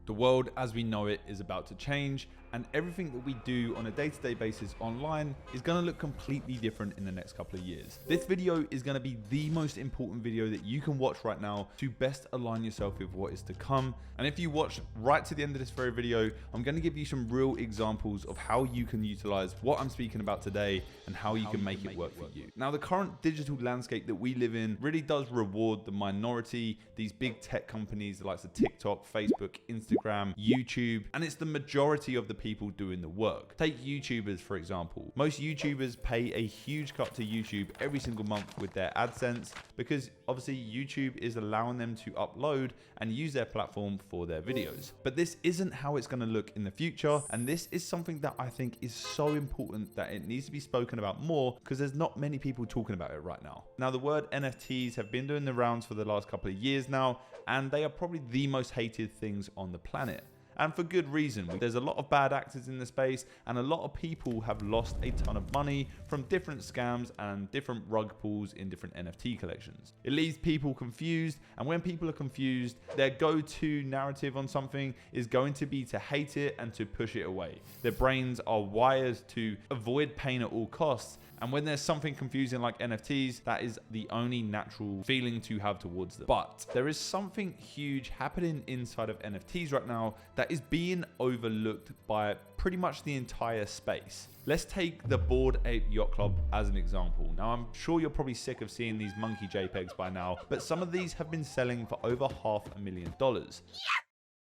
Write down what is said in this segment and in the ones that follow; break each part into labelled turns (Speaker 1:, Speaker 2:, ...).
Speaker 1: The world as we know it is about to change, and everything that we do on a day-to-day basis online is going to look completely different in the next couple of years. This video is going to be the most important video that you can watch right now to best align yourself with what is to come. And if you watch right to the end of this very video, I'm going to give you some real examples of how you can utilize what I'm speaking about today and how you can make it work for you. Now, the current digital landscape that we live in really does reward the minority, these big tech companies, the likes of TikTok, Facebook, Instagram, YouTube, and it's the majority of the people doing the work. Take YouTubers, for example. Most YouTubers pay a huge cut to YouTube every single month with their AdSense because obviously YouTube is allowing them to upload and use their platform for their videos. But this isn't how it's going to look in the future, and this is something that I think is so important that it needs to be spoken about more because there's not many people talking about it right now. Now, the word NFTs have been doing the rounds for the last couple of years now, and they are probably the most hated things on the planet. And for good reason. There's a lot of bad actors in the space, and a lot of people have lost a ton of money from different scams and different rug pulls in different NFT collections. It leaves people confused, and when people are confused, their go-to narrative on something is going to be to hate it and to push it away. Their brains are wired to avoid pain at all costs, and when there's something confusing like NFTs, that is the only natural feeling to have towards them. But there is something huge happening inside of NFTs right now that is being overlooked by pretty much the entire space. Let's take the Bored Ape Yacht Club as an example. Now, I'm sure you're probably sick of seeing these monkey JPEGs by now, but some of these have been selling for over $500,000.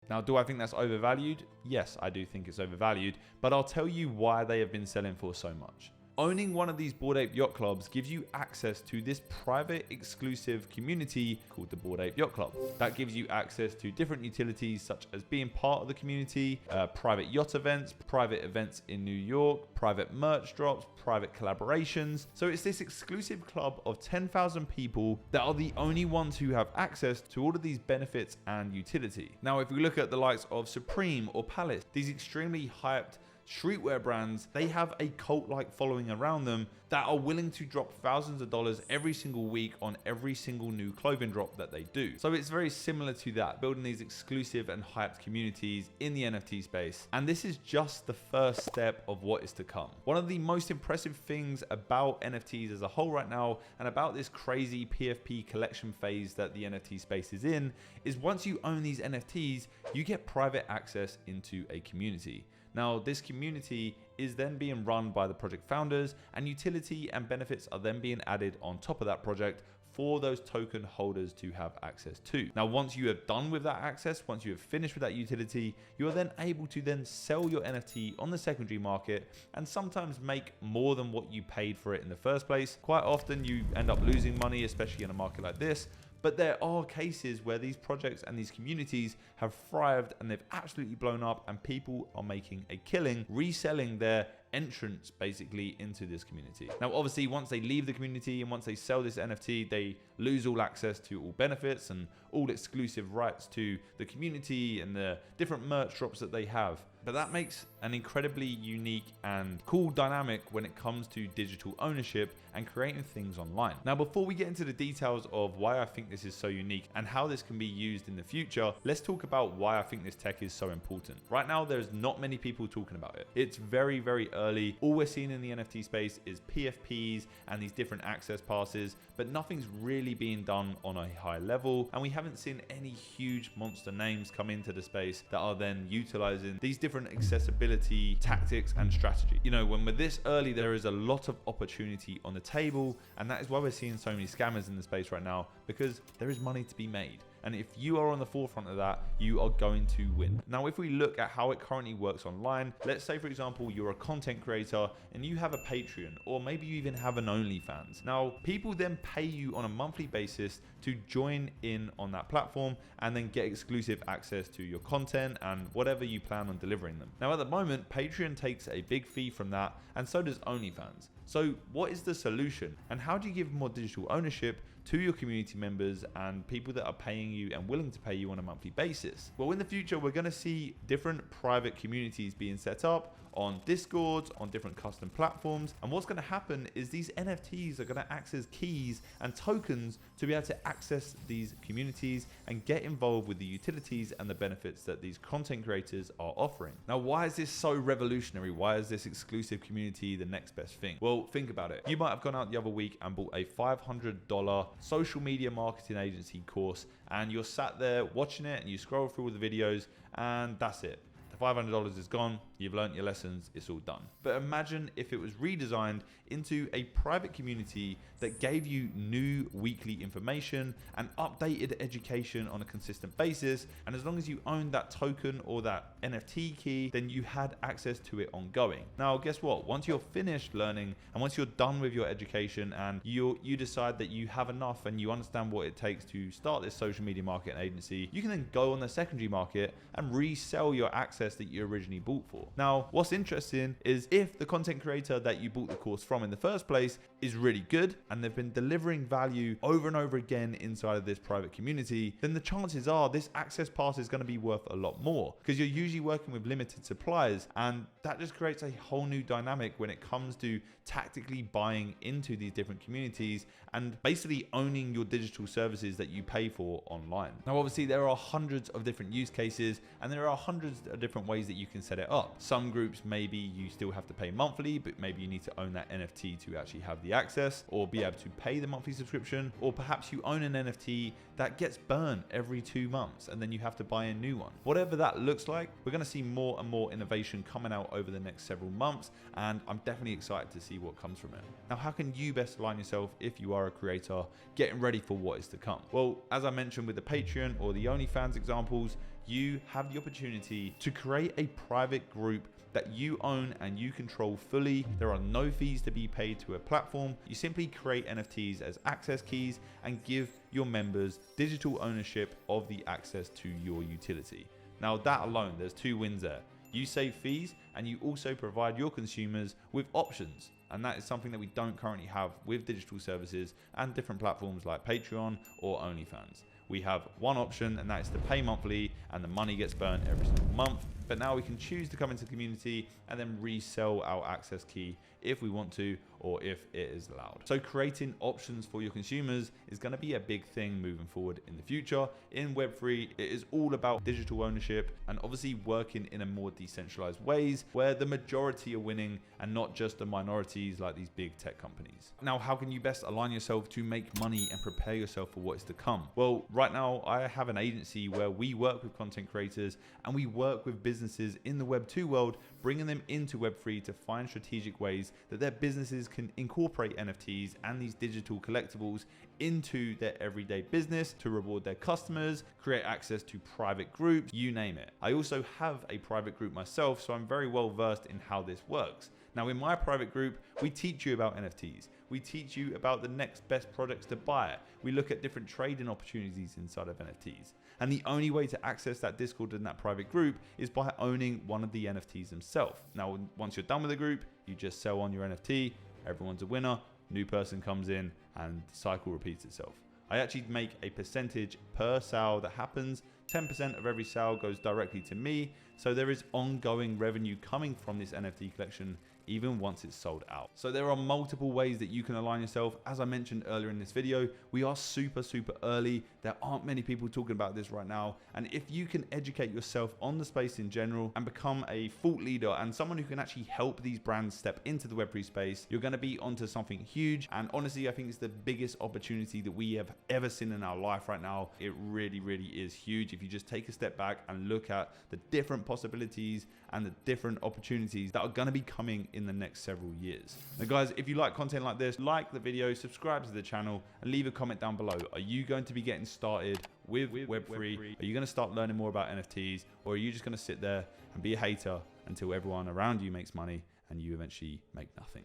Speaker 1: Now, do I think that's overvalued? Yes, I do think it's overvalued, but I'll tell you why they have been selling for so much. Owning one of these Bored Ape Yacht Clubs gives you access to this private exclusive community called the Bored Ape Yacht Club. That gives you access to different utilities such as being part of the community, private yacht events, private events in New York, private merch drops, private collaborations. So it's this exclusive club of 10,000 people that are the only ones who have access to all of these benefits and utility. Now, if we look at the likes of Supreme or Palace, these extremely hyped streetwear brands, they have a cult-like following around them that are willing to drop thousands of dollars every single week on every single new clothing drop that they do. So it's very similar to that, building these exclusive and hyped communities in the NFT space. And this is just the first step of what is to come. One of the most impressive things about NFTs as a whole right now, and about this crazy PFP collection phase that the NFT space is in, is once you own these NFTs, you get private access into a community. Now, this community is then being run by the project founders, and utility and benefits are then being added on top of that project for those token holders to have access to. Now, once you have done with that access, once you have finished with that utility, you are then able to then sell your NFT on the secondary market and sometimes make more than what you paid for it in the first place. Quite often you end up losing money, especially in a market like this. But there are cases where these projects and these communities have thrived and they've absolutely blown up, and people are making a killing reselling their entrance basically into this community. Now, obviously, once they leave the community and once they sell this NFT, they lose all access to all benefits and all exclusive rights to the community and the different merch drops that they have. But that makes an incredibly unique and cool dynamic when it comes to digital ownership and creating things online. Now, before we get into the details of why I think this is so unique and how this can be used in the future, let's talk about why I think this tech is so important. Right now, there's not many people talking about it. It's very, very early. All we're seeing in the NFT space is PFPs and these different access passes, but nothing's really being done on a high level. And we haven't seen any huge monster names come into the space that are then utilizing these different accessibility tactics and strategy. You know, when we're this early, there is a lot of opportunity on the table, and that is why we're seeing so many scammers in the space right now, because there is money to be made. And if you are on the forefront of that, you are going to win. Now, if we look at how it currently works online, let's say, for example, you're a content creator and you have a Patreon, or maybe you even have an OnlyFans. Now, people then pay you on a monthly basis to join in on that platform and then get exclusive access to your content and whatever you plan on delivering them. Now, at the moment, Patreon takes a big fee from that, and so does OnlyFans. So what is the solution, and how do you give more digital ownership to your community members and people that are paying you and willing to pay you on a monthly basis. Well, in the future, we're going to see different private communities being set up on Discords, on different custom platforms. And what's going to happen is these NFTs are going to act as keys and tokens to be able to access these communities and get involved with the utilities and the benefits that these content creators are offering. Now, why is this so revolutionary? Why is this exclusive community the next best thing? Well, think about it. You might have gone out the other week and bought a $500 social media marketing agency course, and you're sat there watching it and you scroll through all the videos and that's it. $500 is gone, you've learnt your lessons, it's all done. But imagine if it was redesigned into a private community that gave you new weekly information and updated education on a consistent basis. And as long as you owned that token or that NFT key, then you had access to it ongoing. Now, guess what? Once you're finished learning and once you're done with your education and you decide that you have enough and you understand what it takes to start this social media marketing agency, you can then go on the secondary market and resell your access that you originally bought for. Now, what's interesting is if the content creator that you bought the course from in the first place is really good and they've been delivering value over and over again inside of this private community, then the chances are this access pass is going to be worth a lot more because you're usually working with limited suppliers, and that just creates a whole new dynamic when it comes to tactically buying into these different communities and basically owning your digital services that you pay for online. Now, obviously, there are hundreds of different use cases and there are hundreds of different ways that you can set it up. Some groups, maybe you still have to pay monthly, but maybe you need to own that NFT to actually have the access or be able to pay the monthly subscription, or perhaps you own an NFT that gets burned every 2 months and then you have to buy a new one. Whatever that looks like, we're going to see more and more innovation coming out over the next several months, and I'm definitely excited to see what comes from it. Now, how can you best align yourself if you are a creator getting ready for what is to come? Well, as I mentioned with the Patreon or the OnlyFans examples, you have the opportunity to create a private group that you own and you control fully. There are no fees to be paid to a platform. You simply create NFTs as access keys and give your members digital ownership of the access to your utility. Now, that alone, there's 2 wins there. You save fees and you also provide your consumers with options. And that is something that we don't currently have with digital services and different platforms like Patreon or OnlyFans. We have one option, and that is to pay monthly and the money gets burnt every single month. But now we can choose to come into the community and then resell our access key if we want to, or if it is allowed. So creating options for your consumers is going to be a big thing moving forward in the future. In Web3, it is all about digital ownership and obviously working in a more decentralized ways where the majority are winning and not just the minorities like these big tech companies. Now, how can you best align yourself to make money and prepare yourself for what is to come? Well, right now I have an agency where we work with content creators and we work with businesses in the Web 2 world, bringing them into Web3 to find strategic ways that their businesses can incorporate NFTs and these digital collectibles into their everyday business to reward their customers, create access to private groups, you name it. I also have a private group myself, so I'm very well versed in how this works. Now, in my private group, we teach you about NFTs. We teach you about the next best products to buy. We look at different trading opportunities inside of NFTs. And the only way to access that Discord and that private group is by owning one of the NFTs themselves. Now, once you're done with the group, you just sell on your NFT, everyone's a winner, new person comes in, and the cycle repeats itself. I actually make a percentage per sale that happens. 10% of every sale goes directly to me. So there is ongoing revenue coming from this NFT collection even once it's sold out. So there are multiple ways that you can align yourself. As I mentioned earlier in this video, we are super early. There aren't many people talking about this right now. And if you can educate yourself on the space in general and become a thought leader and someone who can actually help these brands step into the Web3 space, you're gonna be onto something huge. And honestly, I think it's the biggest opportunity that we have ever seen in our life right now. It really is huge. If you just take a step back and look at the different possibilities and the different opportunities that are gonna be coming in the next several years. Now guys, if you like content like this, like the video, subscribe to the channel, and leave a comment down below. Are you going to be getting started with Web3? Are you going to start learning more about NFTs? Or are you just going to sit there and be a hater until everyone around you makes money and you eventually make nothing?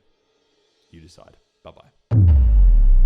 Speaker 1: You decide. Bye-bye.